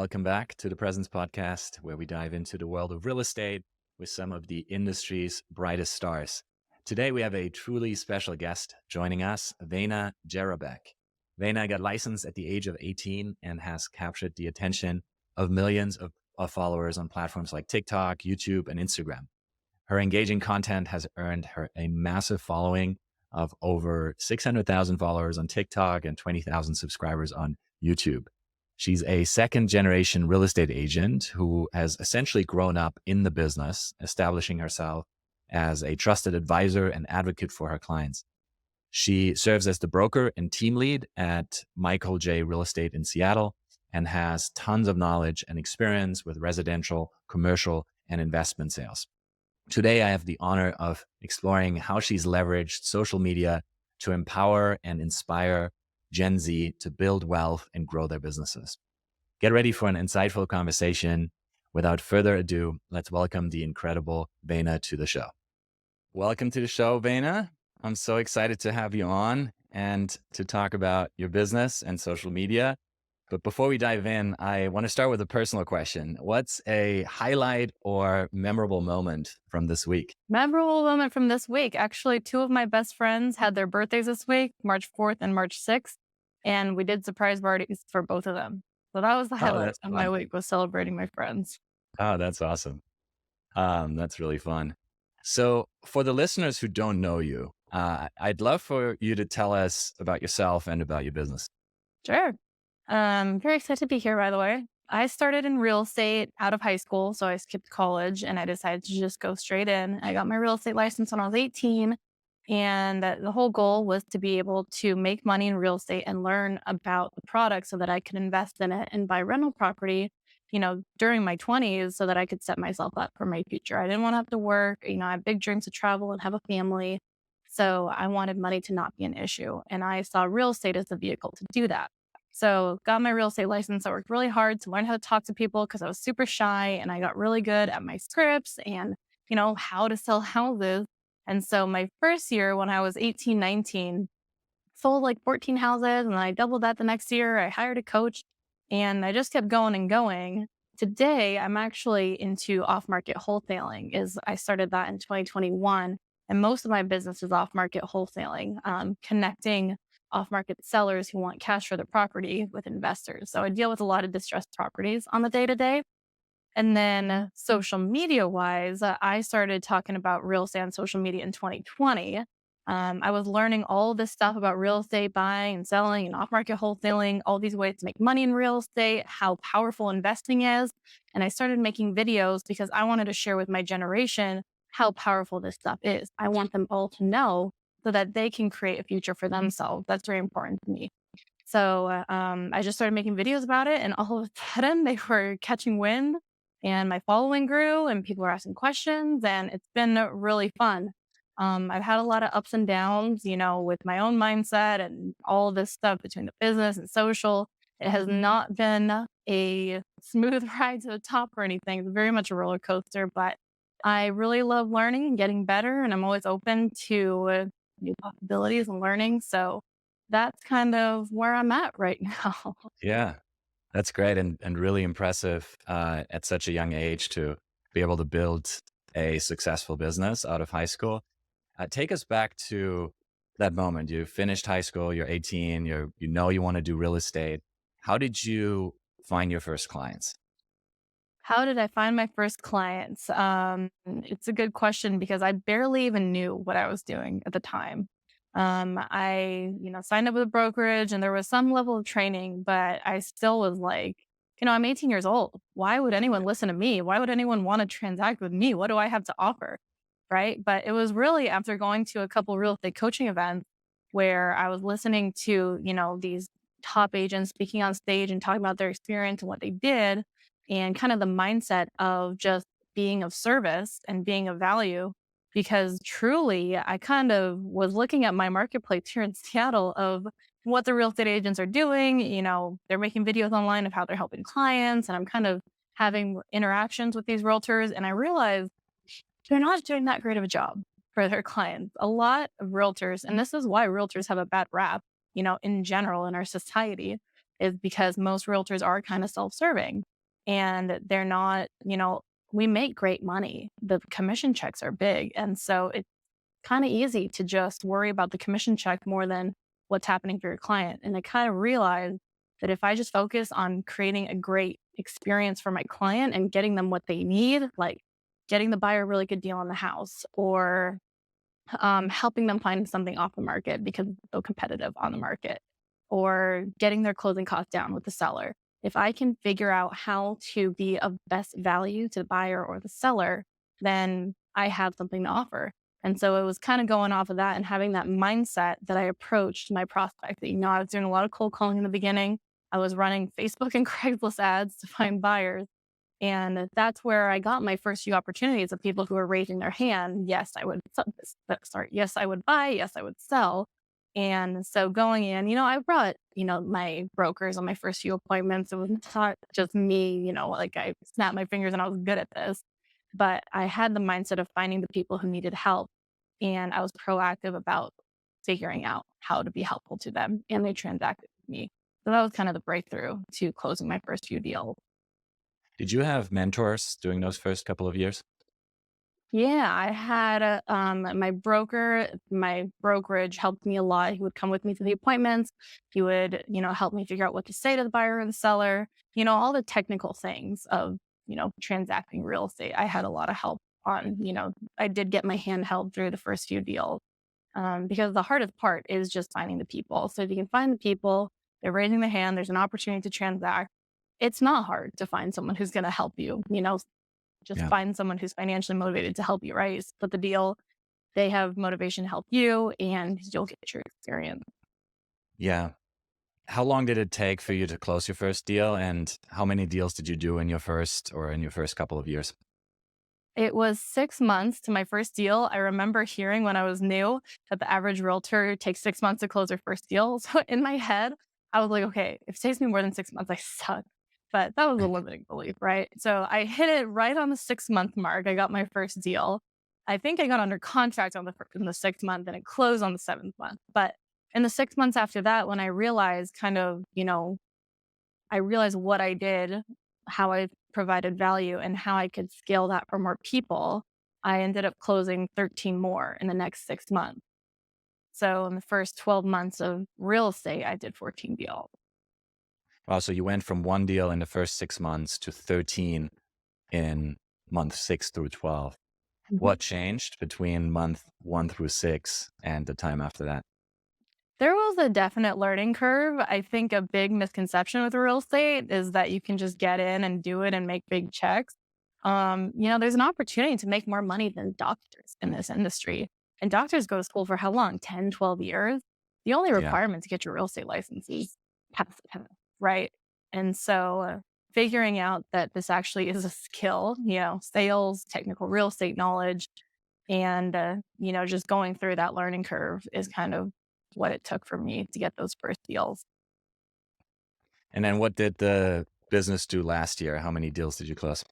welcome back to the Presence Podcast, where we dive into the world of real estate with some of the industry's brightest stars. Today, we have a truly special guest joining us, Vayna Jerabek. Vayna got licensed at the age of 18 and has captured the attention of millions of followers on platforms like TikTok, YouTube, and Instagram. Her engaging content has earned her a massive following of over 600,000 followers on TikTok and 20,000 subscribers on YouTube. She's a second generation real estate agent who has essentially grown up in the business, establishing herself as a trusted advisor and advocate for her clients. She serves as the broker and team lead at Michael J. Real Estate in Seattle and has tons of knowledge and experience with residential, commercial, and investment sales. Today, I have the honor of exploring how she's leveraged social media to empower and inspire Gen Z to build wealth and grow their businesses. Get ready for an insightful conversation. Without further ado, let's welcome the incredible Vayna to the show. Welcome to the show, Vayna. I'm so excited to have you on and to talk about your business and social media. But before we dive in, I want to start with a personal question. What's a highlight or memorable moment from this week? Memorable moment from this week. Actually, two of my best friends had their birthdays this week, March 4th and March 6th, and we did surprise parties for both of them. So that was the Oh, highlight that's of my fun. week, was celebrating my friends. Oh, that's awesome. That's really fun. So for the listeners who don't know you, I'd love for you to tell us about yourself and about your business. Sure. Very excited to be here, by the way. I started in real estate out of high school, so I skipped college and I decided to just go straight in. I got my real estate license when I was 18, and the whole goal was to be able to make money in real estate and learn about the product so that I could invest in it and buy rental property, during my 20s so that I could set myself up for my future. I didn't want to have to work. I had big dreams to travel and have a family. So I wanted money to not be an issue. And I saw real estate as the vehicle to do that. So got my real estate license. I worked really hard to learn how to talk to people because I was super shy, and I got really good at my scripts and, how to sell houses. And so my first year when I was 18, 19, sold like 14 houses, and then I doubled that the next year. I hired a coach and I just kept going and going. Today, I'm actually into off-market wholesaling. Is I started that in 2021, and most of my business is off-market wholesaling, connecting off-market sellers who want cash for their property with investors. So I deal with a lot of distressed properties on the day-to-day. And then social media wise, I started talking about real estate on social media in 2020. I was learning all this stuff about real estate buying and selling and off market wholesaling, all these ways to make money in real estate, how powerful investing is. And I started making videos because I wanted to share with my generation how powerful this stuff is. I want them all to know so that they can create a future for themselves. That's very important to me. So I just started making videos about it, and all of a sudden they were catching wind, and my following grew, and people were asking questions, and it's been really fun. I've had a lot of ups and downs, with my own mindset and all this stuff between the business and social. It has not been a smooth ride to the top or anything. It's very much a roller coaster, but I really love learning and getting better, and I'm always open to new possibilities and learning. So that's kind of where I'm at right now. Yeah, that's great and really impressive at such a young age to be able to build a successful business out of high school. Take us back to that moment. You finished high school, you're 18, you want to do real estate. How did you find your first clients? How did I find my first clients? It's a good question because I barely even knew what I was doing at the time. I, signed up with a brokerage and there was some level of training, but I still was like, I'm 18 years old. Why would anyone listen to me? Why would anyone want to transact with me? What do I have to offer? Right. But it was really after going to a couple real estate coaching events where I was listening to, these top agents speaking on stage and talking about their experience and what they did, and kind of the mindset of just being of service and being of value. Because truly, I kind of was looking at my marketplace here in Seattle of what the real estate agents are doing. They're making videos online of how they're helping clients, and I'm kind of having interactions with these realtors. And I realized they're not doing that great of a job for their clients. A lot of realtors, and this is why realtors have a bad rap, in general in our society, is because most realtors are kind of self serving. and they're not, we make great money. The commission checks are big. And so it's kind of easy to just worry about the commission check more than what's happening for your client. And I kind of realized that if I just focus on creating a great experience for my client and getting them what they need, like getting the buyer a really good deal on the house, or helping them find something off the market because it's so competitive on the market, or getting their closing costs down with the seller. If I can figure out how to be of best value to the buyer or the seller, then I have something to offer. And so it was kind of going off of that and having that mindset that I approached my prospecting. I was doing a lot of cold calling in the beginning. I was running Facebook and Craigslist ads to find buyers. And that's where I got my first few opportunities of people who were raising their hand. Yes, I would, sorry, yes, I would buy. Yes, I would sell. And so going in, I brought, my brokers on my first few appointments. It was not just me, like I snapped my fingers and I was good at this, but I had the mindset of finding the people who needed help. And I was proactive about figuring out how to be helpful to them. And they transacted with me. So that was kind of the breakthrough to closing my first few deals. Did you have mentors during those first couple of years? Yeah, I had my brokerage helped me a lot. He would come with me to the appointments. He would, help me figure out what to say to the buyer or the seller, all the technical things of, transacting real estate. I had a lot of help on, I did get my hand held through the first few deals, because the hardest part is just finding the people. So if you can find the people, they're raising their hand, there's an opportunity to transact. It's not hard to find someone who's going to help you, just Yeah. find someone who's financially motivated to help you, right? Split the deal. They have motivation to help you and you'll get your experience. Yeah. How long did it take for you to close your first deal? And how many deals did you do in your first couple of years? It was 6 months to my first deal. I remember hearing when I was new that the average realtor takes 6 months to close their first deal. So in my head, I was like, okay, if it takes me more than 6 months, I suck. But that was a limiting belief, right? So I hit it right on the 6 month mark. I got my first deal. I think I got under contract in the 6 month and it closed on the 7th month. But in the 6 months after that, when I realized I realized what I did, how I provided value, and how I could scale that for more people. I ended up closing 13 more in the next 6 months. So in the first 12 months of real estate, I did 14 deals. Wow. So you went from one deal in the first 6 months to 13 in month 6 through 12. What changed between month 1 through 6 and the time after that? There was a definite learning curve. I think a big misconception with real estate is that you can just get in and do it and make big checks. There's an opportunity to make more money than doctors in this industry. And doctors go to school for how long? 10, 12 years. The only Yeah. requirement to get your real estate license is pass the test, right? And so figuring out that this actually is a skill, sales, technical real estate knowledge, and, just going through that learning curve is kind of what it took for me to get those first deals. And then what did the business do last year? How many deals did you close?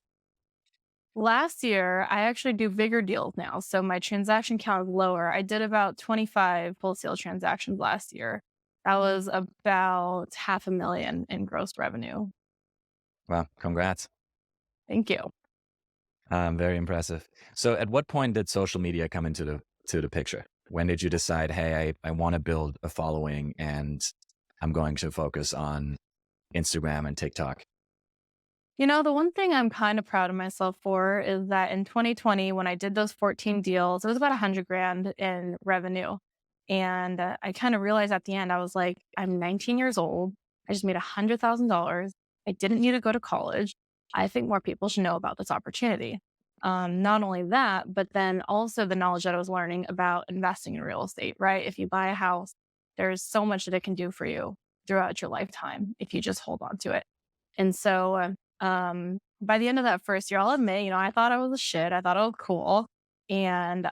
Last year, I actually do bigger deals now. So my transaction count is lower. I did about 25 wholesale transactions last year. That was about 500,000 in gross revenue. Wow. Congrats. Thank you. Very impressive. So at what point did social media come into the picture? When did you decide, hey, I want to build a following and I'm going to focus on Instagram and TikTok? The one thing I'm kind of proud of myself for is that in 2020, when I did those 14 deals, it was about 100 grand in revenue. And I kind of realized at the end, I was like, I'm 19 years old. I just made $100,000. I didn't need to go to college. I think more people should know about this opportunity. Not only that, but then also the knowledge that I was learning about investing in real estate, right? If you buy a house, there's so much that it can do for you throughout your lifetime if you just hold on to it. And so by the end of that first year, I'll admit, I thought I was a shit. I thought I was cool. And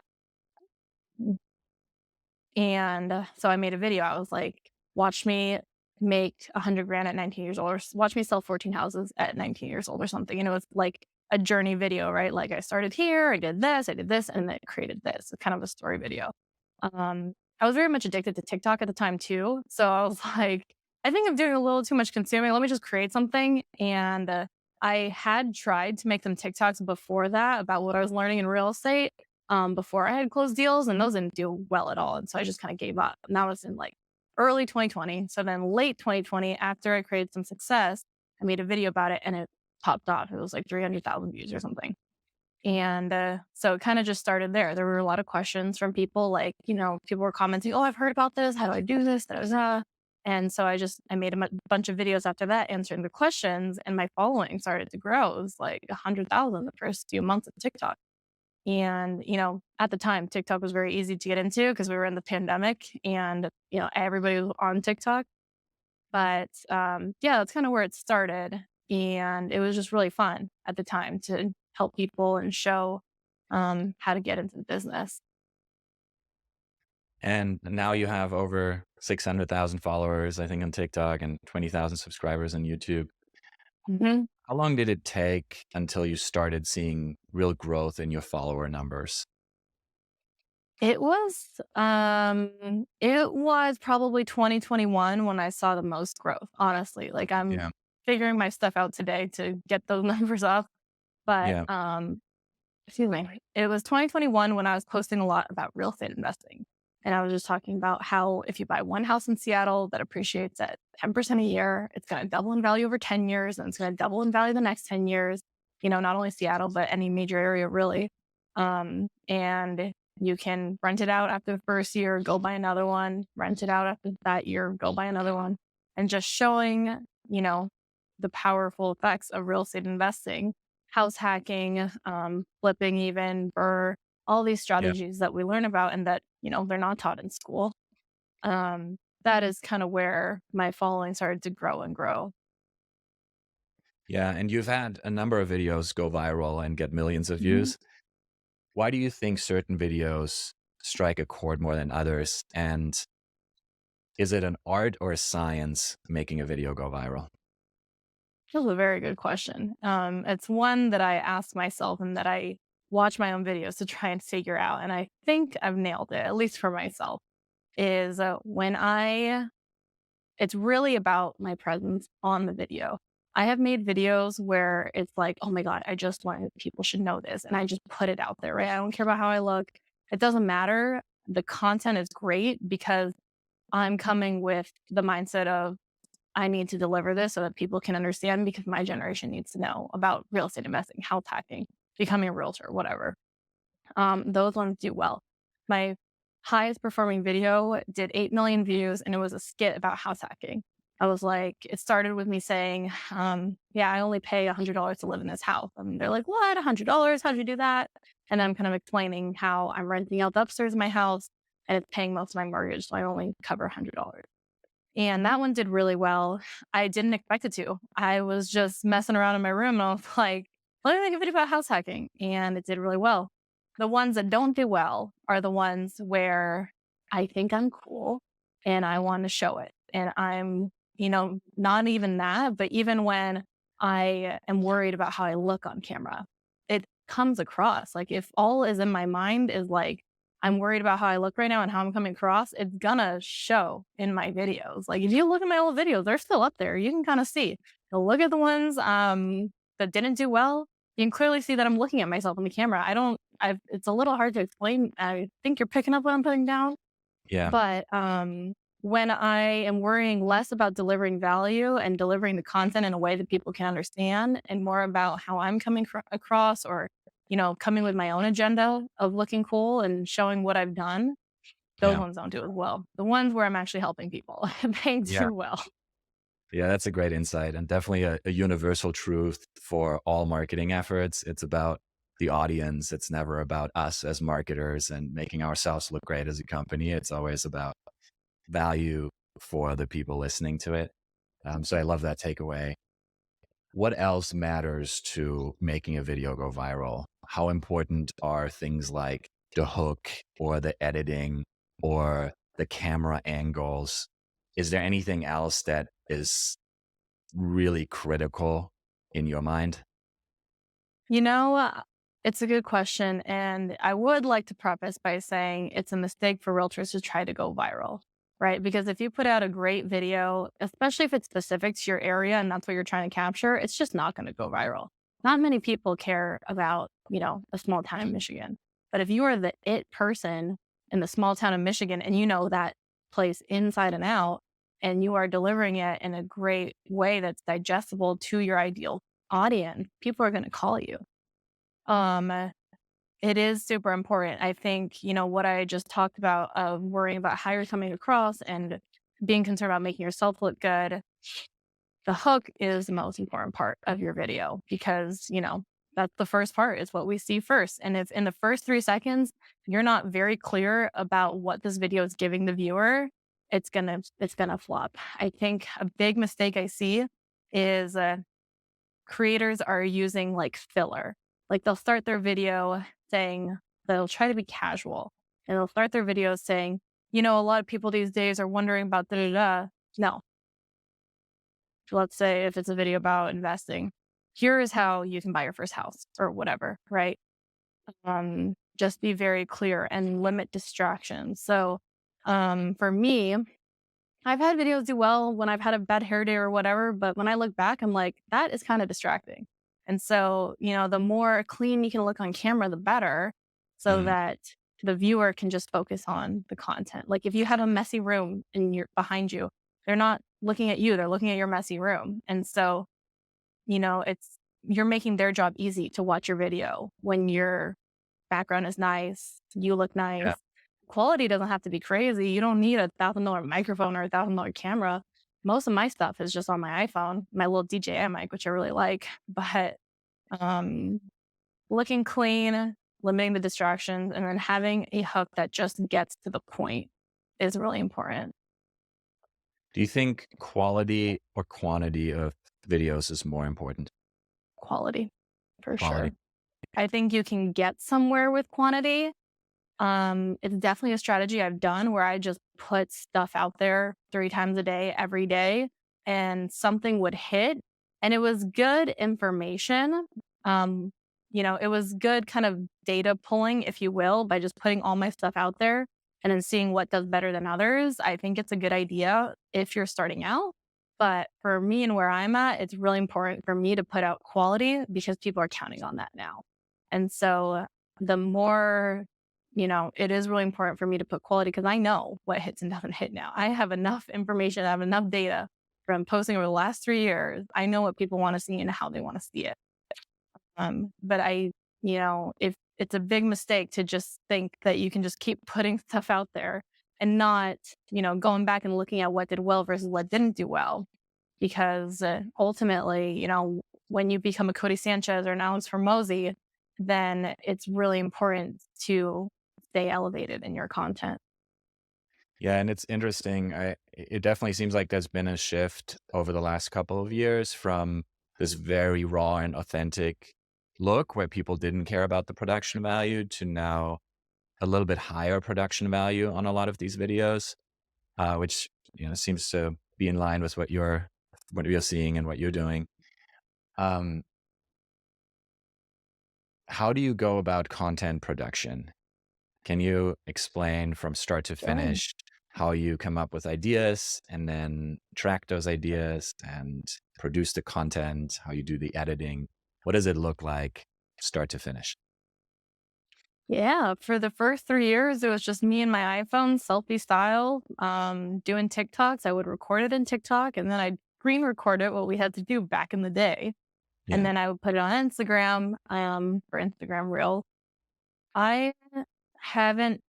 so I made a video. I was like, watch me make 100 grand at 19 years old, or watch me sell 14 houses at 19 years old or something. And it was like a journey video, right? Like I started here, I did this, and then created this. It's kind of a story video. I was very much addicted to TikTok at the time too. So I was like, I think I'm doing a little too much consuming. Let me just create something. And I had tried to make some TikToks before that about what I was learning in real estate, before I had closed deals, and those didn't do well at all. And so I just kind of gave up. And that was in like early 2020. So then late 2020, after I created some success, I made a video about it and it popped off. It was like 300,000 views or something. And so it kind of just started there. There were a lot of questions from people, like, people were commenting, "Oh, I've heard about this. How do I do this?" Da, da, da. And so I made a bunch of videos after that answering the questions, and my following started to grow. It was like 100,000 the first few months of TikTok. And at the time, TikTok was very easy to get into because we were in the pandemic, and everybody was on TikTok. But, yeah, that's kinda where it started, and it was just really fun at the time to help people and show, how to get into the business. And now you have over 600,000 followers, I think, on TikTok and 20,000 subscribers on YouTube. Mhm. How long did it take until you started seeing real growth in your follower numbers? It was probably 2021 when I saw the most growth, honestly. Like, I'm Yeah. figuring my stuff out today to get those numbers up, but, Yeah. excuse me. It was 2021 when I was posting a lot about real estate investing. And I was just talking about how if you buy one house in Seattle that appreciates at 10% a year, it's going to double in value over 10 years and it's going to double in value the next 10 years. Not only Seattle, but any major area really. And you can rent it out after the first year, go buy another one, rent it out after that year, go buy another one. And just showing, the powerful effects of real estate investing, house hacking, flipping even, or all these Yeah. strategies that we learn about and that, they're not taught in school. That is kind of where my following started to grow and grow. Yeah. And you've had a number of videos go viral and get millions of Mhm. views. Why do you think certain videos strike a chord more than others? And is it an art or a science making a video go viral? That's a very good question. It's one that I ask myself and that I watch my own videos to try and figure out. And I think I've nailed it, at least for myself, is it's really about my presence on the video. I have made videos where it's like, oh my God, I just want people should know this. And I just put it out there, right? I don't care about how I look. It doesn't matter. The content is great because I'm coming with the mindset of I need to deliver this so that people can understand because my generation needs to know about real estate investing, house hacking, becoming a realtor, whatever. Those ones do well. My highest performing video did 8 million views and it was a skit about house hacking. I was like, it started with me saying, yeah, I only pay $100 to live in this house. And they're like, what? $100? How'd you do that? And I'm kind of explaining how I'm renting out the upstairs of my house and it's paying most of my mortgage. So I only cover $100. And that one did really well. I didn't expect it to. I was just messing around in my room and I was like, let me make a video about house hacking. And it did really well. The ones that don't do well are the ones where I think I'm cool and I want to show it. And I'm, not even that, but even when I am worried about how I look on camera, it comes across. Like if all is in my mind is like, I'm worried about how I look right now and how I'm coming across, it's gonna show in my videos. Like if you look at my old videos, they're still up there. You can kind of see. So look at the ones that didn't do well. You can clearly see that I'm looking at myself in the camera. It's a little hard to explain. I think you're picking up what I'm putting down. Yeah. But when I am worrying less about delivering value and delivering the content in a way that people can understand and more about how I'm coming across or, coming with my own agenda of looking cool and showing what I've done, those Yeah. ones don't do as well. The ones where I'm actually helping people, they Yeah. do well. Yeah, that's a great insight and definitely a universal truth for all marketing efforts. It's about the audience. It's never about us as marketers and making ourselves look great as a company. It's always about value for the people listening to it. So I love that takeaway. What else matters to making a video go viral? How important are things like the hook or the editing or the camera angles? Is there anything else that is really critical in your mind? You know, uh, it's a good question. And I would like to preface by saying it's a mistake for realtors to try to go viral, right? Because if you put out a great video, especially if it's specific to your area and that's what you're trying to capture, it's just not going to go viral. Not many people care about, a small town in Michigan. But if you are the it person in the small town of Michigan and you know that place inside and out, and you are delivering it in a great way that's digestible to your ideal audience, people are going to call you. Um, it is super important. I think, what I just talked about of worrying about how you're coming across and being concerned about making yourself look good, the hook is the most important part of your video because, that's the first part is what we see first. And if in the first 3 seconds, you're not very clear about what this video is giving the viewer, it's gonna flop. I think a big mistake I see is creators are using like filler. Like they'll start their video saying they'll try to be casual and they'll start their video saying, a lot of people these days are wondering about da da da. No, let's say if it's a video about investing, here is how you can buy your first house or whatever, right? Just be very clear and limit distractions. So, for me, I've had videos do well when I've had a bad hair day or whatever, but when I look back, I'm like, that is kind of distracting. And so, the more clean you can look on camera, the better, so Mhm. that the viewer can just focus on the content. Like if you have a messy room and you're behind you, they're not looking at you, they're looking at your messy room. And so, it's you're making their job easy to watch your video when your background is nice, you look Yeah. nice. Quality doesn't have to be crazy. You don't need $1,000 microphone or $1,000 camera. Most of my stuff is just on my iPhone, my little DJI mic, which I really like. But um, looking clean, limiting the distractions, and then having a hook that just gets to the point is really important. Do you think quality or quantity of videos is more important? Quality, for Quality. sure. I think you can get somewhere with quantity. It's definitely a strategy I've done where I just put stuff out there 3 times a day, every day, and something would hit, and it was good information. Um, it was good kind of data pulling, if you will, by just putting all my stuff out there and then seeing what does better than others. I think it's a good idea if you're starting out. But for me and where I'm at, it's really important for me to put out quality because people are counting on that now. And so the more it is really important for me to put quality because I know what hits and doesn't hit now. I have enough information, I have enough data from posting over the last 3 years. I know what people want to see and how they want to see it. But if it's a big mistake to just think that you can just keep putting stuff out there and not, going back and looking at what did well versus what didn't do well. Because ultimately, when you become a Cody Sanchez or now it's for Mosey, then it's really important to stay elevated in your content. Yeah, and it's interesting. It definitely seems like there's been a shift over the last couple of years from this very raw and authentic look where people didn't care about the production value to now a little bit higher production value on a lot of these videos, which seems to be in line with what you're seeing and what you're doing. Um, how do you go about content production? Can you explain from start to Sure. finish how you come up with ideas and then track those ideas and produce the content, how you do the editing? What does it look like start to finish? Yeah, for the first 3 years, it was just me and my iPhone, selfie style, doing TikToks. I would record it in TikTok and then I'd screen record it, what we had to do back in the day. And Yeah. then I would put it on Instagram, for Instagram Reel. I haven't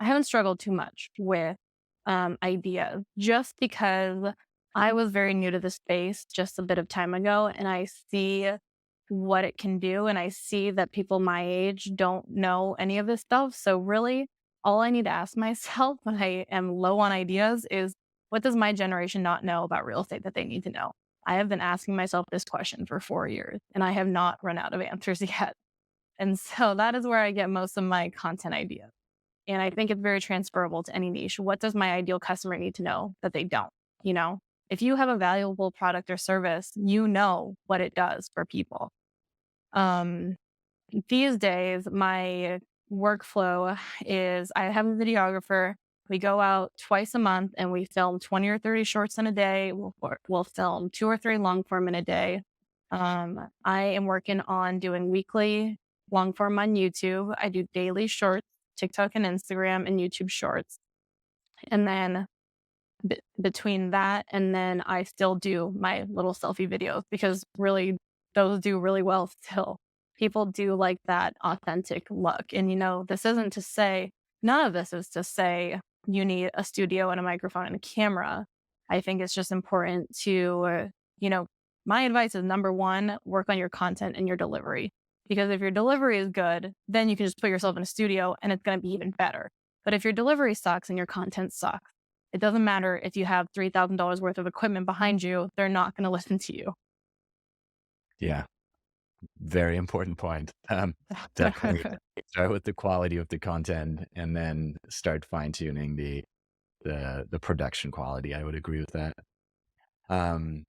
I haven't struggled too much with ideas just because I was very new to the space just a bit of time ago and I see what it can do. And I see that people my age don't know any of this stuff. So, really, all I need to ask myself when I am low on ideas is what does my generation not know about real estate that they need to know? I have been asking myself this question for 4 years and I have not run out of answers yet. And so that is where I get most of my content ideas. And I think it's very transferable to any niche. What does my ideal customer need to know that they don't? You know, if you have a valuable product or service, you know what it does for people. Um, these days, my workflow is I have a videographer. We go out twice a month and we film 20 or 30 shorts in a day. We'll film 2 or 3 long form in a day. I am working on doing weekly long form on YouTube. I do daily shorts, TikTok and Instagram, and YouTube shorts. And then between that and then I still do my little selfie videos because really those do really well still. People do like that authentic look. And this isn't to say, none of this is to say you need a studio and a microphone and a camera. I think it's just important to, my advice is number one, work on your content and your delivery. Because if your delivery is good, then you can just put yourself in a studio and it's going to be even better. But if your delivery sucks and your content sucks, it doesn't matter if you have $3,000 worth of equipment behind you, they're not going to listen to you. Yeah, very important point. Definitely start with the quality of the content and then start fine tuning the production quality. I would agree with that. Um,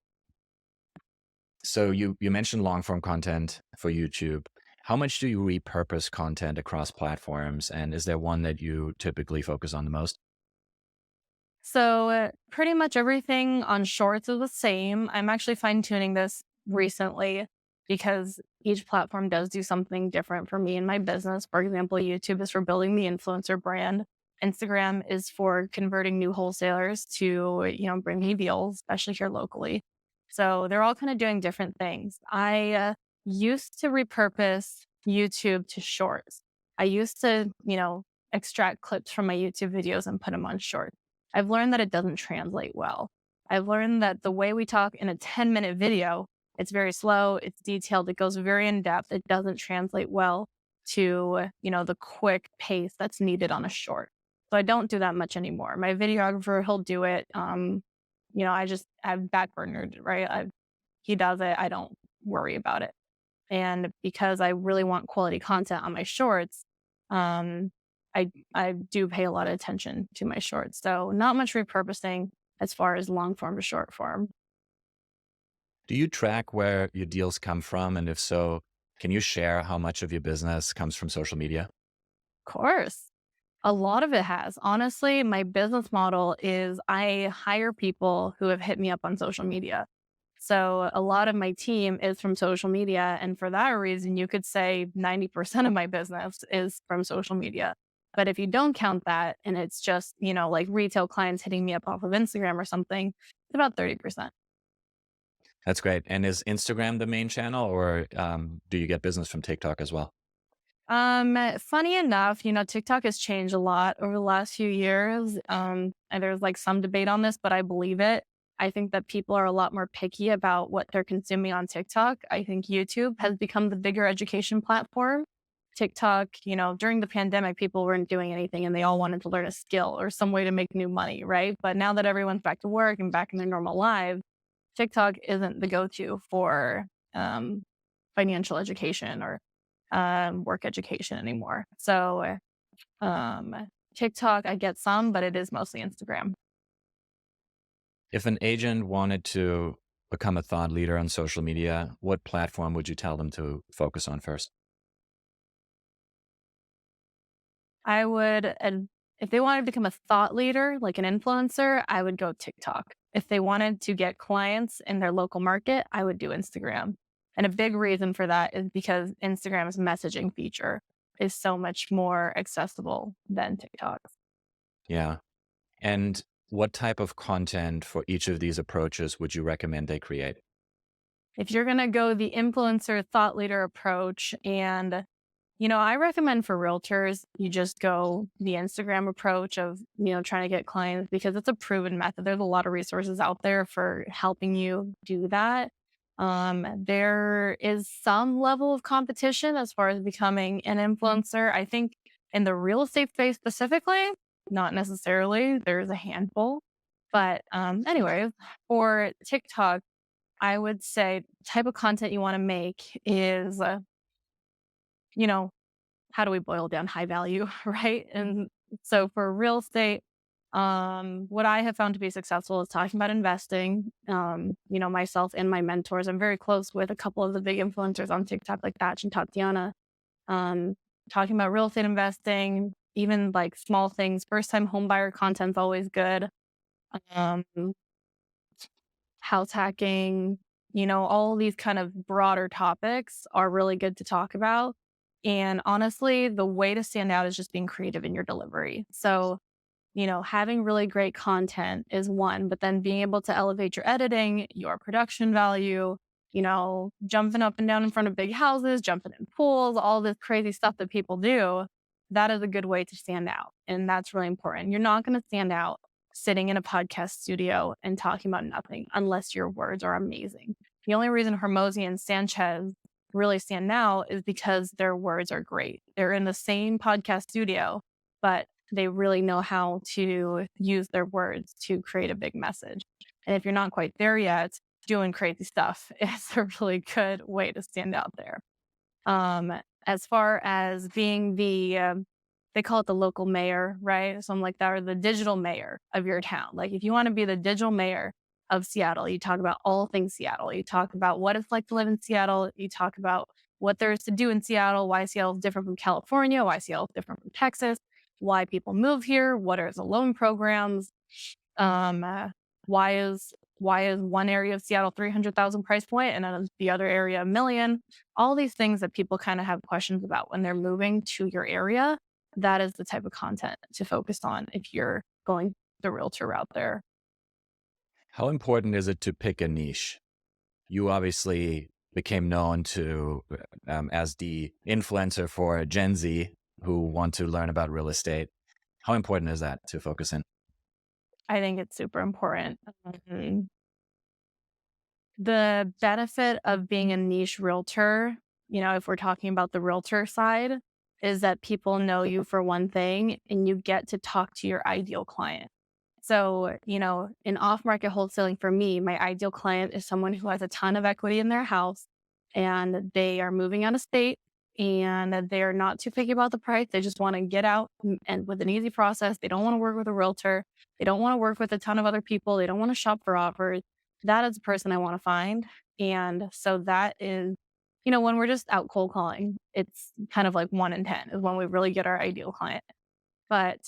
so you mentioned long form content for YouTube. How much do you repurpose content across platforms, and is there one that you typically focus on the most? So, pretty much everything on shorts is the same. I'm actually fine tuning this recently because each platform does do something different for me and my business. For example, YouTube is for building the influencer brand. Instagram is for converting new wholesalers to, bring me deals, especially here locally. So they're all kind of doing different things. I used to repurpose YouTube to shorts. I used to, extract clips from my YouTube videos and put them on shorts. I've learned that it doesn't translate well. I've learned that the way we talk in a 10-minute video, it's very slow, it's detailed, it goes very in depth. It doesn't translate well to, the quick pace that's needed on a short. So I don't do that much anymore. My videographer, he'll do it. I've backburnered, right? He does it. I don't worry about it. And because I really want quality content on my shorts, um, I do pay a lot of attention to my shorts. So not much repurposing as far as long form to short form. Do you track where your deals come from? And if so, can you share how much of your business comes from social media? Of course. A lot of it has. Honestly, my business model is I hire people who have hit me up on social media. So a lot of my team is from social media. And for that reason, you could say 90% of my business is from social media. But if you don't count that and it's just, like retail clients hitting me up off of Instagram or something, it's about 30%. That's great. And is Instagram the main channel, or do you get business from TikTok as well? Funny enough, TikTok has changed a lot over the last few years. And there's like some debate on this, but I believe it. I think that people are a lot more picky about what they're consuming on TikTok. I think YouTube has become the bigger education platform. TikTok, during the pandemic, people weren't doing anything and they all wanted to learn a skill or some way to make new money, right? But now that everyone's back to work and back in their normal lives, TikTok isn't the go-to for um, financial education or work education anymore. So TikTok, I get some, but it is mostly Instagram. If an agent wanted to become a thought leader on social media, what platform would you tell them to focus on first? I would, and if they wanted to become a thought leader, like an influencer, I would go TikTok. If they wanted to get clients in their local market, I would do Instagram. And a big reason for that is because Instagram's messaging feature is so much more accessible than TikTok. Yeah. And what type of content for each of these approaches would you recommend they create? If you're going to go the influencer thought leader approach, and, I recommend for realtors, you just go the Instagram approach of, trying to get clients because it's a proven method. There's a lot of resources out there for helping you do that. There is some level of competition as far as becoming an influencer. I think in the real estate space specifically, not necessarily. There's a handful. But anyways, for TikTok, I would say type of content you want to make is, you know, how do we boil down high value, right? And so for real estate, what I have found to be successful is talking about investing. Myself and my mentors, I'm very close with a couple of the big influencers on TikTok like Thatch and Tatiana. Um, Talking about real estate investing, even like small things. First time homebuyer content's always good. Um, House hacking, all these kind of broader topics are really good to talk about. And honestly, the way to stand out is just being creative in your delivery. So, having really great content is one, but then being able to elevate your editing, your production value, jumping up and down in front of big houses, jumping in pools, all this crazy stuff that people do, that is a good way to stand out. And that's really important. You're not going to stand out sitting in a podcast studio and talking about nothing unless your words are amazing. The only reason Hermosi and Sanchez really stand out is because their words are great. They're in the same podcast studio, but they really know how to use their words to create a big message. And if you're not quite there yet, doing crazy stuff is a really good way to stand out there. Um, as far as being they call it the local mayor, right? Something like that, or the digital mayor of your town. Like if you want to be the digital mayor of Seattle, you talk about all things Seattle. You talk about what it's like to live in Seattle. You talk about what there is to do in Seattle, why Seattle is different from California, why Seattle is different from Texas, why people move here, what are the loan programs, um, uh, why is one area of Seattle 300,000 price point and then the other area a million? All these things that people kind of have questions about when they're moving to your area. That is the type of content to focus on if you're going the realtor route there. How important is it to pick a niche? You obviously became known to as the influencer for Gen Z who want to learn about real estate. How important is that to focus in? I think it's super important. Um, The benefit of being a niche realtor, if we're talking about the realtor side, is that people know you for one thing and you get to talk to your ideal client. So, in off market wholesaling for me, my ideal client is someone who has a ton of equity in their house and they are moving out of state and they're not too picky about the price. They just want to get out and with an easy process. They don't want to work with a realtor. They don't want to work with a ton of other people. They don't want to shop for offers. That is the person I want to find. And so that is, when we're just out cold calling, it's kind of like 1 in 10 is when we really get our ideal client. But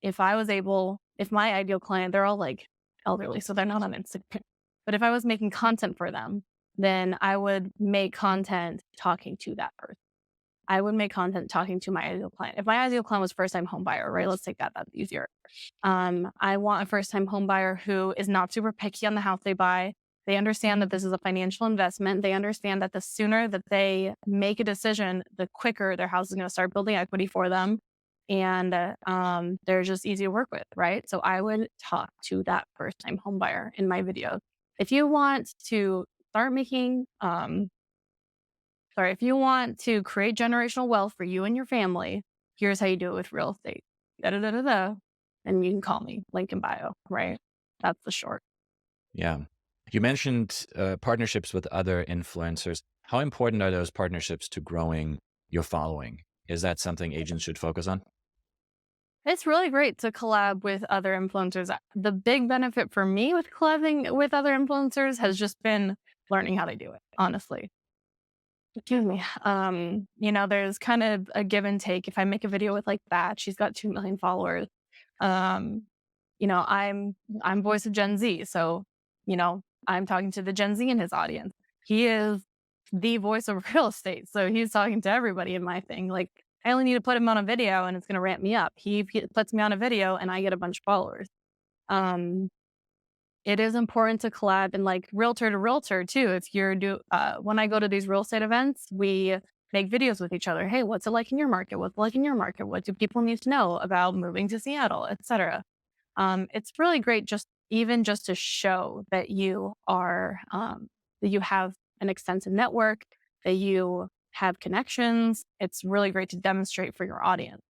if my ideal client, they're all like elderly, so they're not on Instagram. But if I was making content for them, then I would make content talking to that person. I would make content talking to my ideal client. If my ideal client was first time home buyer, right? Let's take that. That's easier. I want a first time home buyer who is not super picky on the house they buy. They understand that this is a financial investment. They understand that the sooner that they make a decision, the quicker their house is going to start building equity for them. And they're just easy to work with, right? So I would talk to that first time home buyer in my videos. If you want to start making if you want to create generational wealth for you and your family, here's how you do it with real estate. Da da da da da. And you can call me, link in bio, right? That's the short. Yeah. You mentioned partnerships with other influencers. How important are those partnerships to growing your following? Is that something agents should focus on? It's really great to collab with other influencers. The big benefit for me with collabing with other influencers has just been learning how to do it, honestly. Excuse me. There's kind of a give and take. If I make a video with like that, she's got 2 million followers. Um, I'm voice of Gen Z, so I'm talking to the Gen Z in his audience. He is the voice of real estate, so he's talking to everybody in my thing. Like I only need to put him on a video, and it's going to ramp me up. He puts me on a video, and I get a bunch of followers. Um, it is important to collab and like realtor to realtor too. If you're when I go to these real estate events, we make videos with each other. Hey, what's it like in your market? What's it like in your market? What do people need to know about moving to Seattle, etc. It's really great just to show that that you have an extensive network, that you have connections. It's really great to demonstrate for your audience.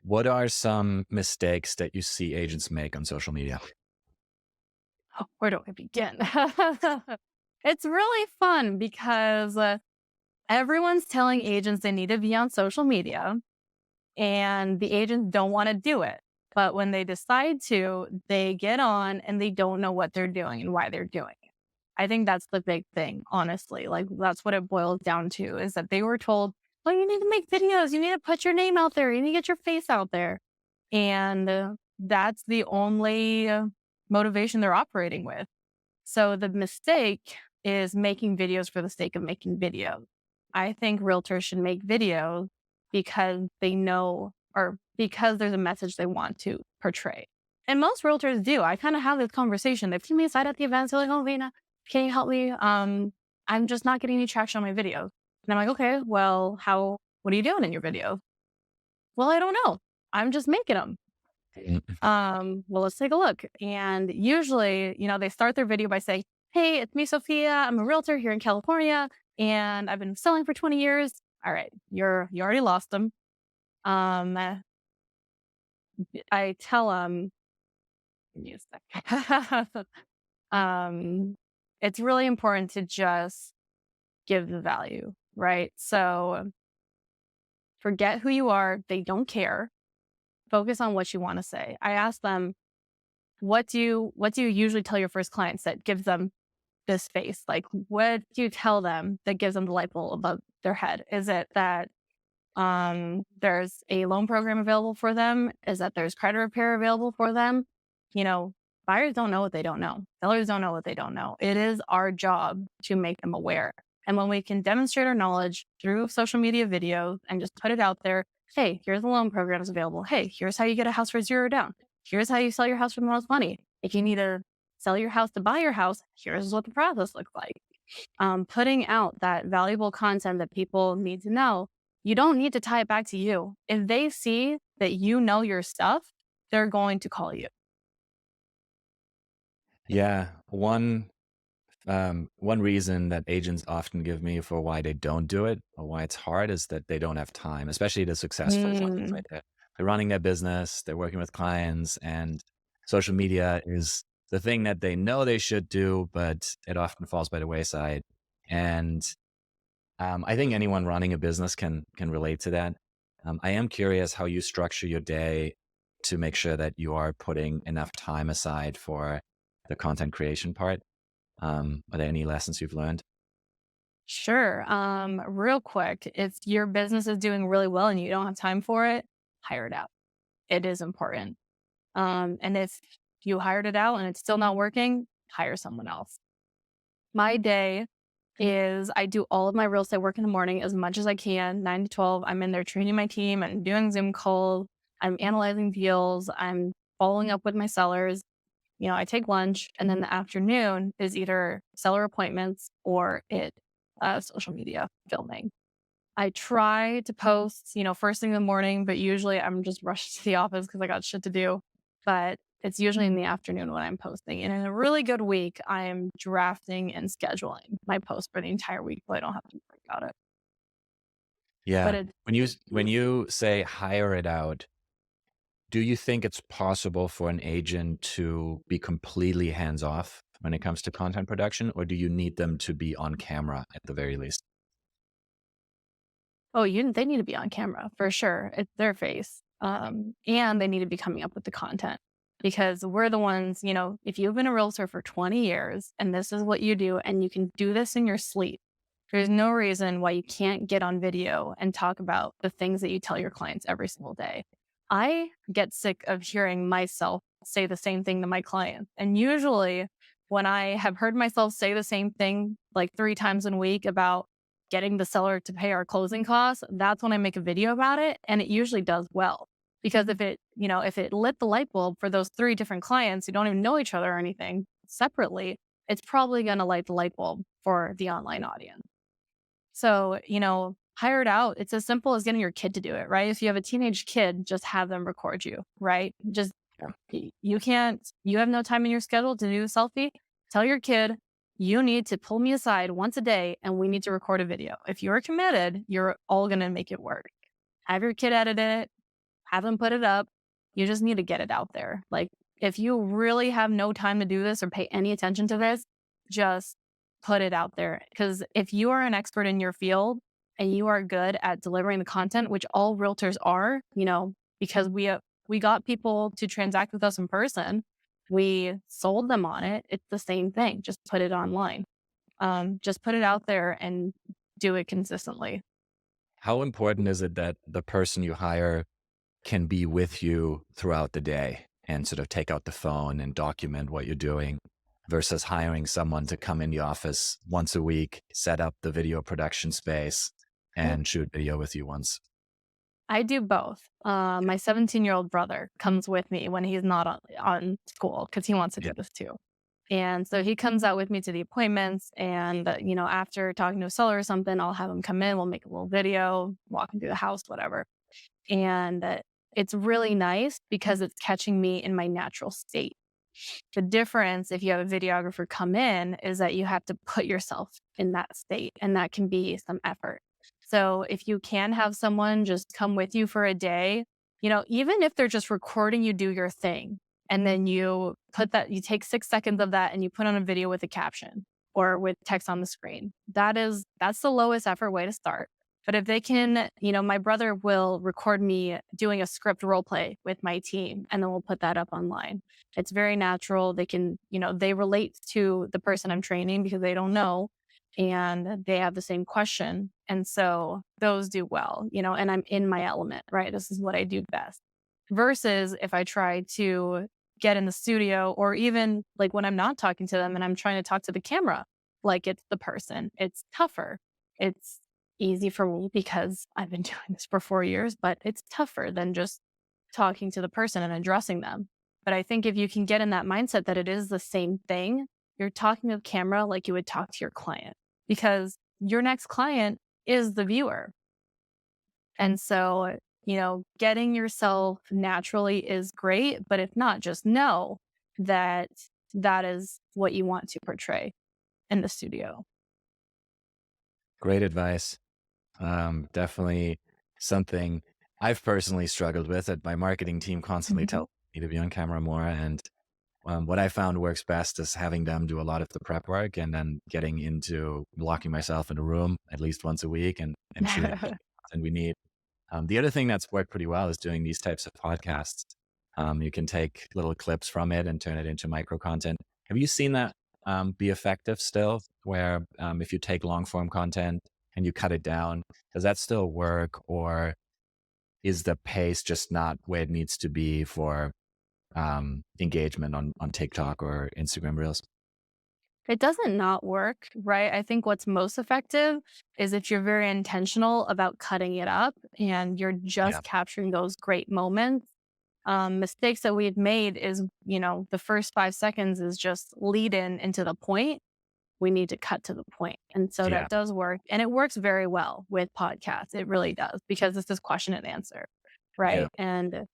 What are some mistakes that you see agents make on social media? Oh, where do I begin? It's really fun because everyone's telling agents they need to be on social media and the agents don't want to do it. But when they decide to, they get on and they don't know what they're doing and why they're doing it. I think that's the big thing, honestly. Like that's what it boils down to is that they were told well, you need to make videos. You need to put your name out there. You need to get your face out there. And that's the only motivation they're operating with. So the mistake is making videos for the sake of making videos. I think realtors should make videos because they know or because there's a message they want to portray. And most realtors do. I kind of have this conversation. They pull me aside at the events. They're like, "Oh, Vayna, can you help me? I'm just not getting any traction on my videos." And I'm like, "Okay, well, what are you doing in your video?" "Well, I don't know. I'm just making them." Mm. Well, let's take a look. And usually, they start their video by saying, "Hey, it's me, Sophia. I'm a realtor here in California, and I've been selling for 20 years." All right, you already lost them. Um, I tell them, give me a sec. um, it's really important to just give the value, right? So forget who you are. They don't care. Focus on what you want to say. I ask them, what do you usually tell your first clients that gives them this space? Like, what do you tell them that gives them the light bulb above their head? Is it that there's a loan program available for them? Is that there's credit repair available for them? You know, Buyers don't know what they don't know. Sellers don't know what they don't know. It is our job to make them aware. And when we can demonstrate our knowledge through social media videos and just put it out there, hey, here's the loan programs available. Hey, here's how you get a house for zero down. Here's how you sell your house for the most money. If you need to sell your house to buy your house, here's what the process looks like. Putting out that valuable content that people need to know, you don't need to tie it back to you. If they see that you know your stuff, they're going to call you. Yeah, one reason that agents often give me for why they don't do it or why it's hard is that they don't have time, especially the successful ones, Mm, right? They're running their business, they're working with clients, and social media is the thing that they know they should do, but it often falls by the wayside. And I think anyone running a business can relate to that. I am curious how you structure your day to make sure that you are putting enough time aside for the content creation part. Are there any lessons you've learned? sure. Real quick, if your business is doing really well and you don't have time for it, hire it out. It is important. And if you hired it out and it's still not working, hire someone else. My day is I do all of my real estate work in the morning as much as I can, 9 to 12. I'm in there training my team. I'm doing Zoom calls. I'm analyzing deals. I'm following up with my sellers. I take lunch, and then the afternoon is either seller appointments or social media filming. I try to post, first thing in the morning, but usually I'm just rushed to the office because I got shit to do. But it's usually in the afternoon when I'm posting. And in a really good week, I am drafting and scheduling my post for the entire week, so I don't have to worry about it. But Yeah. it, When you say hire it out, do you think it's possible for an agent to be completely hands off when it comes to content production, or do you need them to be on camera at the very least? they need to be on camera for sure. It's their face. And they need to be coming up with the content because we're the ones, if you've been a realtor for 20 years and this is what you do and you can do this in your sleep, there's no reason why you can't get on video and talk about the things that you tell your clients every single day. I get sick of hearing myself say the same thing to my clients. And usually, when I have heard myself say the same thing like 3 times a week about getting the seller to pay our closing costs, that's when I make a video about it. And it usually does well. Because if it lit the light bulb for those 3 different clients who don't even know each other or anything separately, it's probably going to light the light bulb for the online audience. So, hire it out. It's as simple as getting your kid to do it, right? If you have a teenage kid, just have them record you, right? Just you have no time in your schedule to do the selfie. Tell your kid, you need to pull me aside once a day and we need to record a video. If you're committed, you're all going to make it work. Have your kid edit it, have them put it up. You just need to get it out there. Like, if you really have no time to do this or pay any attention to this, just put it out there. Because if you are an expert in your field and you are good at delivering the content, which all realtors are, because we got people to transact with us in person, we sold them on it. It's the same thing. Just put it online. Just put it out there and do it consistently. how important is it that the person you hire can be with you throughout the day and sort of take out the phone and document what you're doing versus hiring someone to come in the office once a week, set up the video production space, and shoot video with you once? I do both. My 17-year-old brother comes with me when he's not on school because he wants to Yeah. do this too. And so he comes out with me to the appointments. And, after talking to a seller or something, I'll have him come in. We'll make a little video, walk him through the house, whatever. And it's really nice because it's catching me in my natural state. The difference if you have a videographer come in is that you have to put yourself in that state, and that can be some effort. So if you can have someone just come with you for a day, even if they're just recording you do your thing, and then you take 6 seconds of that and you put on a video with a caption or with text on the screen. That's the lowest effort way to start. But if they can, my brother will record me doing a script role play with my team, and then we'll put that up online. It's very natural. They can, they relate to the person I'm training because they don't know and they have the same question. And so those do well, and I'm in my element, right? This is what I do best. Versus if I try to get in the studio or even like when I'm not talking to them and I'm trying to talk to the camera, like it's the person, it's tougher. It's easy for me because I've been doing this for 4 years, but it's tougher than just talking to the person and addressing them. But I think if you can get in that mindset that it is the same thing, you're talking to the camera like you would talk to your client because your next client is the viewer. And so, getting yourself naturally is great. But if not, just know that that is what you want to portray in the studio. Great advice. Definitely something I've personally struggled with that my marketing team constantly Mhm. tells me to be on camera more. And what I found works best is having them do a lot of the prep work and then getting into locking myself in a room at least once a week and shooting the content we need. The other thing that's worked pretty well is doing these types of podcasts. You can take little clips from it and turn it into micro content. Have you seen that be effective still? Where if you take long form content and you cut it down, does that still work, or is the pace just not where it needs to be for engagement on TikTok or Instagram Reels? It doesn't not work, right? I think what's most effective is if you're very intentional about cutting it up and you're Yeah, just capturing those great moments. Mistakes that we've made is, the first 5 seconds is just lead in into the point. We need to cut to the point. And so yeah, that does work. And it works very well with podcasts. It really does because this is question and answer. yeah, Right. And,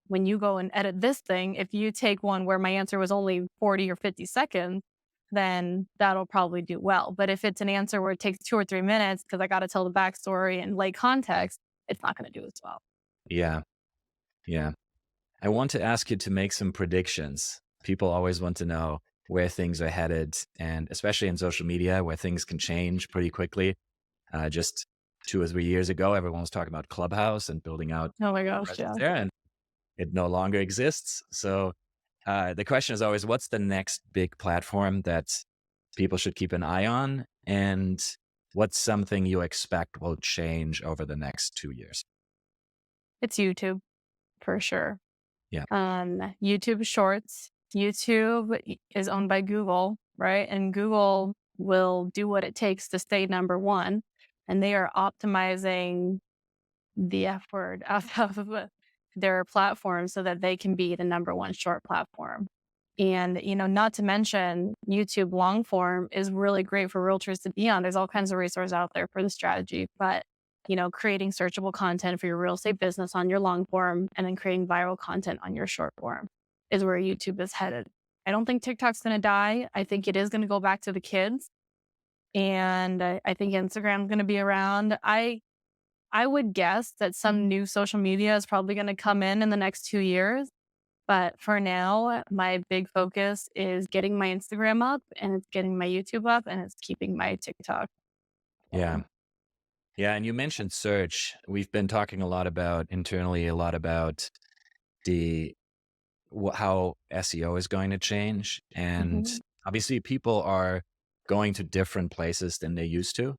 when you go and edit this thing, if you take one where my answer was only 40 or 50 seconds, then that'll probably do well. But if it's an answer where it takes 2 or 3 minutes because I got to tell the backstory and lay context, it's not going to do as well. yeah, yeah. I want to ask you to make some predictions. People always want to know where things are headed, and especially in social media where things can change pretty quickly. Just 2 or 3 years ago, everyone was talking about Clubhouse and building out Oh my a gosh. presence Yeah. there, and it no longer exists. So the question is always, what's the next big platform that people should keep an eye on, and what's something you expect will change over the next 2 years? It's YouTube for sure. Yeah, YouTube Shorts. YouTube is owned by Google, right? And Google will do what it takes to stay number one. And they are optimizing the F word out of their platform so that they can be the number one short platform. And, not to mention YouTube long form is really great for realtors to be on. There's all kinds of resources out there for the strategy, but creating searchable content for your real estate business on your long form and then creating viral content on your short form is where YouTube is headed. I don't think TikTok's going to die. I think it is going to go back to the kids. And I think Instagram's going to be around. I would guess that some new social media is probably going to come in the next 2 years. But for now, my big focus is getting my Instagram up and it's getting my YouTube up and it's keeping my TikTok yeah. going. Yeah, and you mentioned search. We've been talking a lot about internally, a lot about the how SEO is going to change, and Mhm. obviously people are going to different places than they used to.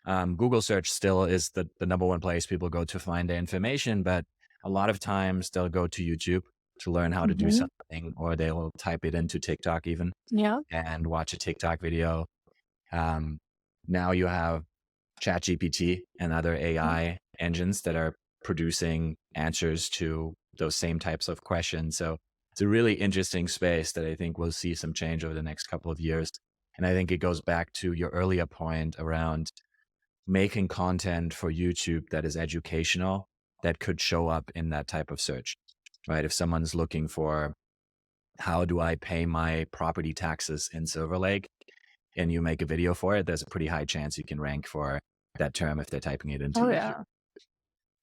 Google search still is the number one place people go to find their information, but a lot of times they'll go to YouTube to learn how to do Hmm. something, or they'll type it into TikTok even Yeah. and watch a TikTok video. Um, Now you have ChatGPT and other AI engines that are producing answers to those same types of questions. So it's a really interesting space that I think we'll see some change over the next couple of years. And I think it goes back to your earlier point around making content for YouTube that is educational, that could show up in that type of search, right? If someone's looking for how do I pay my property taxes in Silver Lake, and you make a video for it, there's a pretty high chance you can rank for that term if they're typing it into Oh YouTube.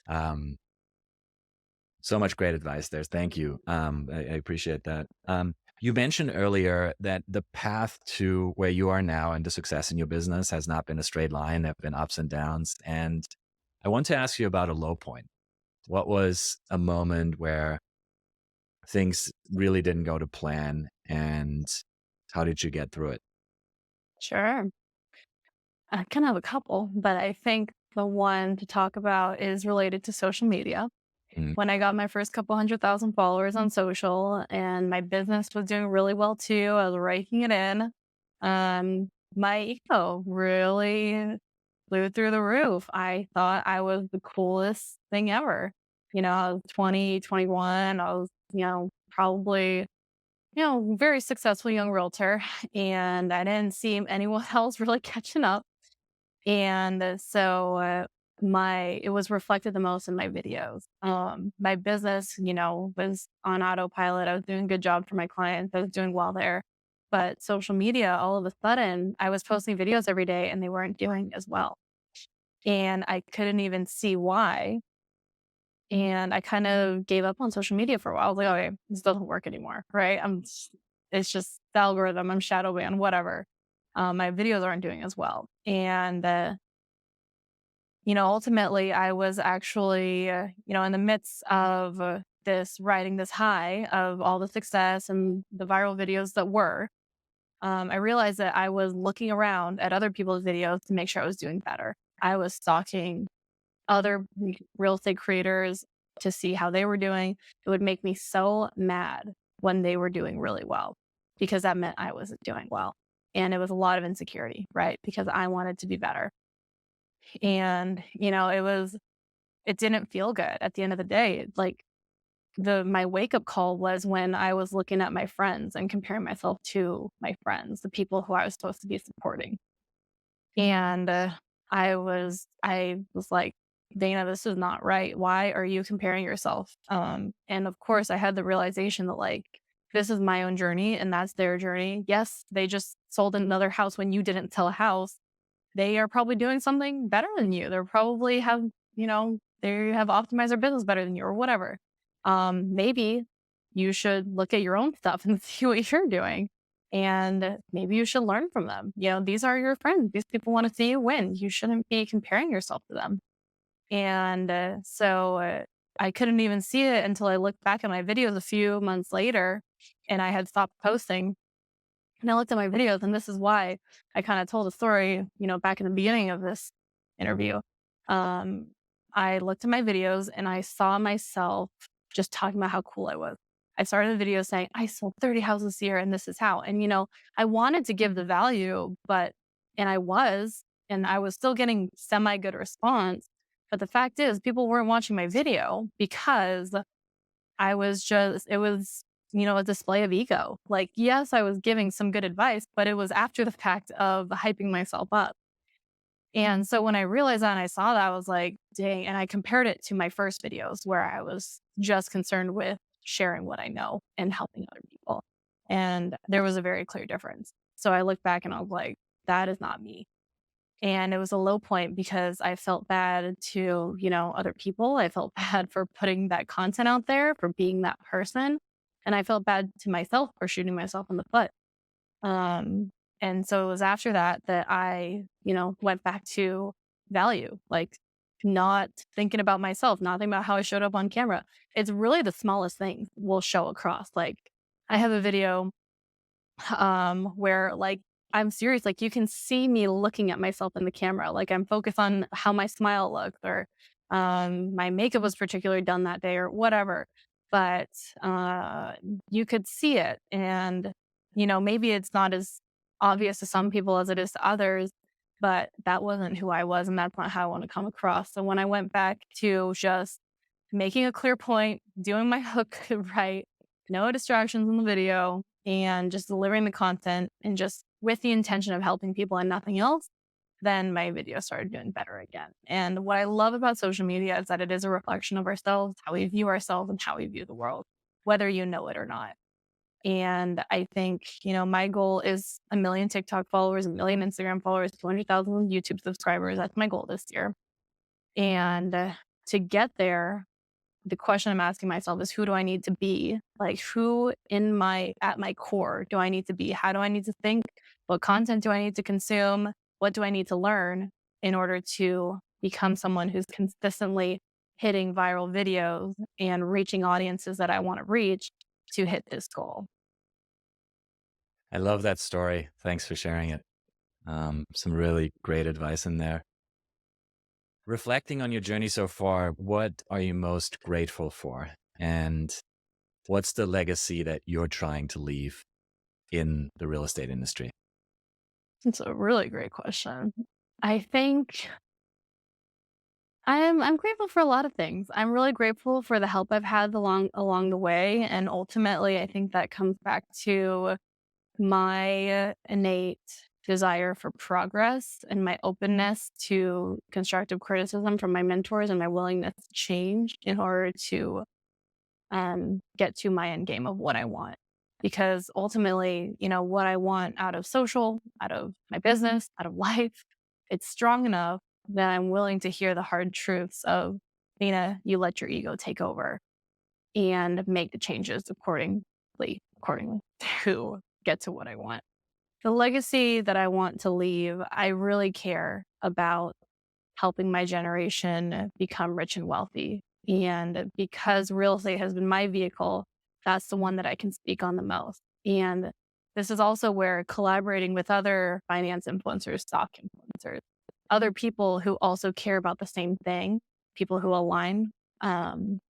yeah. Um, so much great advice there. Thank you. I appreciate that. You mentioned earlier that the path to where you are now and the success in your business has not been a straight line. There have been ups and downs. And I want to ask you about a low point. What was a moment where things really didn't go to plan, and how did you get through it? Sure. I kind of have a couple, but I think the one to talk about is related to social media. Mm, When I got my first couple 100,000 followers on social and my business was doing really well too, I was raking it in. My ego really flew through the roof. I thought I was the coolest thing ever. I was 20, 21. I was, probably, very successful young realtor. And I didn't see anyone else really catching up. And my it was reflected the most in my videos. My business, was on autopilot. I was doing a good job for my clients. I was doing well there. But social media, all of a sudden, I was posting videos every day and they weren't doing as well. And I couldn't even see why. And I kind of gave up on social media for a while. I was like, okay, this doesn't work anymore. Right. It's just the algorithm. I'm shadow banned, whatever. My videos aren't doing as well. And ultimately, I was actually, in the midst of this riding this high of all the success and the viral videos that were. I realized that I was looking around at other people's videos to make sure I was doing better. I was stalking other real estate creators to see how they were doing. It would make me so mad when they were doing really well because that meant I wasn't doing well. And it was a lot of insecurity, right? Because I wanted to be better. And, it didn't feel good at the end of the day. Like my wake up call was when I was looking at my friends and comparing myself to my friends, the people who I was supposed to be supporting. And I was like, Dana, this is not right. Why are you comparing yourself? And of course, I had the realization that like this is my own journey and that's their journey. Yes, they just sold another house when you didn't sell a house. They are probably doing something better than you. They're probably they have optimized their business better than you or whatever. Maybe you should look at your own stuff and see what you're doing. And maybe you should learn from them. These are your friends. These people want to see you win. You shouldn't be comparing yourself to them. And I couldn't even see it until I looked back at my videos a few months later and I had stopped posting and I looked at my videos, and this is why I kind of told a story, back in the beginning of this interview. Um, I looked at my videos and I saw myself just talking about how cool I was. I started the video saying, I sold 30 houses this year and this is how. And, I wanted to give the value, and I was still getting semi good response. But the fact is, people weren't watching my video because it was, a display of ego. Like, yes, I was giving some good advice, but it was after the fact of hyping myself up. And so when I realized that and I saw that, I was like, dang. And I compared it to my first videos where I was just concerned with sharing what I know and helping other people. And there was a very clear difference. So I looked back and I was like, that is not me. And it was a low point because I felt bad to, other people. I felt bad for putting that content out there, for being that person. And I felt bad to myself for shooting myself in the foot. Um, and so it was after that that I, went back to value, like not thinking about myself, not thinking about how I showed up on camera. It's really the smallest things will show across. Like I have a video where like I'm serious. Like you can see me looking at myself in the camera. Like I'm focused on how my smile looked or my makeup was particularly done that day or whatever. But uh, you could see it. And, maybe it's not as obvious to some people as it is to others, but that wasn't who I was. And that's not how I want to come across. So when I went back to just making a clear point, doing my hook right, no distractions in the video, and just delivering the content and just with the intention of helping people and nothing else, then my video started doing better again. And what I love about social media is that it is a reflection of ourselves, how we view ourselves and how we view the world, whether you know it or not. And I think, my goal is 1 million TikTok followers, 1 million Instagram followers, 200,000 YouTube subscribers. That's my goal this year. And to get there, the question I'm asking myself is who do I need to be? Like who at my core do I need to be? How do I need to think? What content do I need to consume? What do I need to learn in order to become someone who's consistently hitting viral videos and reaching audiences that I want to reach to hit this goal? I love that story. Thanks for sharing it. Some really great advice in there. Reflecting on your journey so far, what are you most grateful for? And what's the legacy that you're trying to leave in the real estate industry? It's a really great question. I think I'm grateful for a lot of things. I'm really grateful for the help I've had along the way, and ultimately, I think that comes back to my innate desire for progress and my openness to constructive criticism from my mentors and my willingness to change in order to get to my end game of what I want. Because ultimately, what I want out of social, out of my business, out of life, it's strong enough that I'm willing to hear the hard truths of, you let your ego take over and make the changes accordingly to get to what I want. The legacy that I want to leave, I really care about helping my generation become rich and wealthy. And because real estate has been my vehicle, that's the one that I can speak on the most. And this is also where collaborating with other finance influencers, stock influencers, other people who also care about the same thing, people who align, um,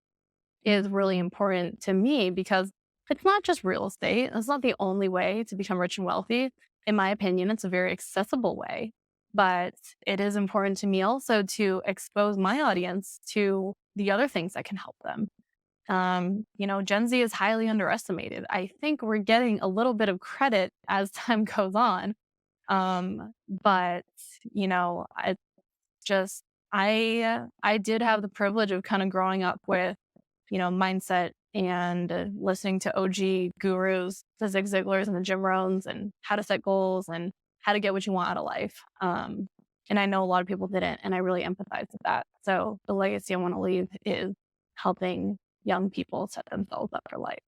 is really important to me because it's not just real estate. It's not the only way to become rich and wealthy. In my opinion, it's a very accessible way, but it is important to me also to expose my audience to the other things that can help them. Gen Z is highly underestimated. I think we're getting a little bit of credit as time goes on. But it's just I did have the privilege of kind of growing up with mindset and listening to OG gurus, the Zig Ziglars and the Jim Rohns, and how to set goals and how to get what you want out of life. And I know a lot of people didn't, and I really empathize with that. So the legacy I want to leave is helping young people set themselves up for life,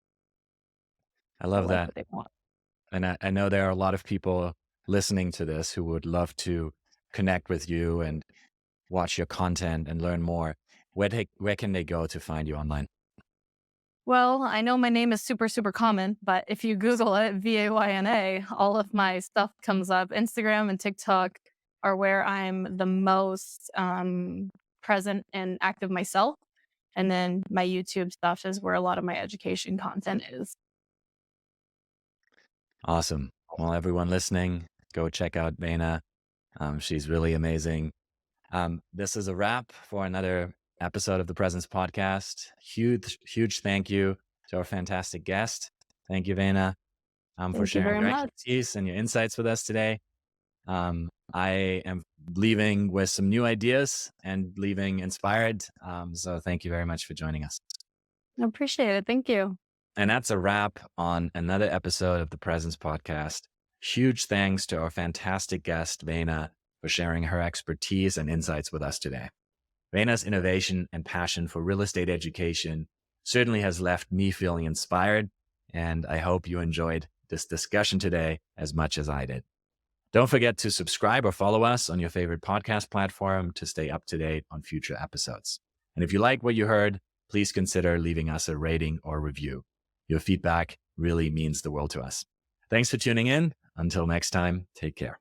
I the love life that. that they want. And I know there are a lot of people listening to this who would love to connect with you and watch your content and learn more. Where can they go to find you online? Well, I know my name is super, super common, but if you Google it, Vayna, all of my stuff comes up. Instagram and TikTok are where I'm the most present and active myself. And then my YouTube stuff is where a lot of my education content is. Awesome. Well, everyone listening, go check out Vayna. She's really amazing. This is a wrap for another episode of the Presence Podcast. Huge thank you to our fantastic guest. Thank you, Vayna, for Thank you sharing very your much. expertise and your insights with us today. I am leaving with some new ideas and leaving inspired. So thank you very much for joining us. I appreciate it. Thank you. And that's a wrap on another episode of the Presence Podcast. Huge thanks to our fantastic guest, Vayna, for sharing her expertise and insights with us today. Vayna's innovation and passion for real estate education certainly has left me feeling inspired, and I hope you enjoyed this discussion today as much as I did. Don't forget to subscribe or follow us on your favorite podcast platform to stay up to date on future episodes. And if you like what you heard, please consider leaving us a rating or review. Your feedback really means the world to us. Thanks for tuning in. Until next time, take care.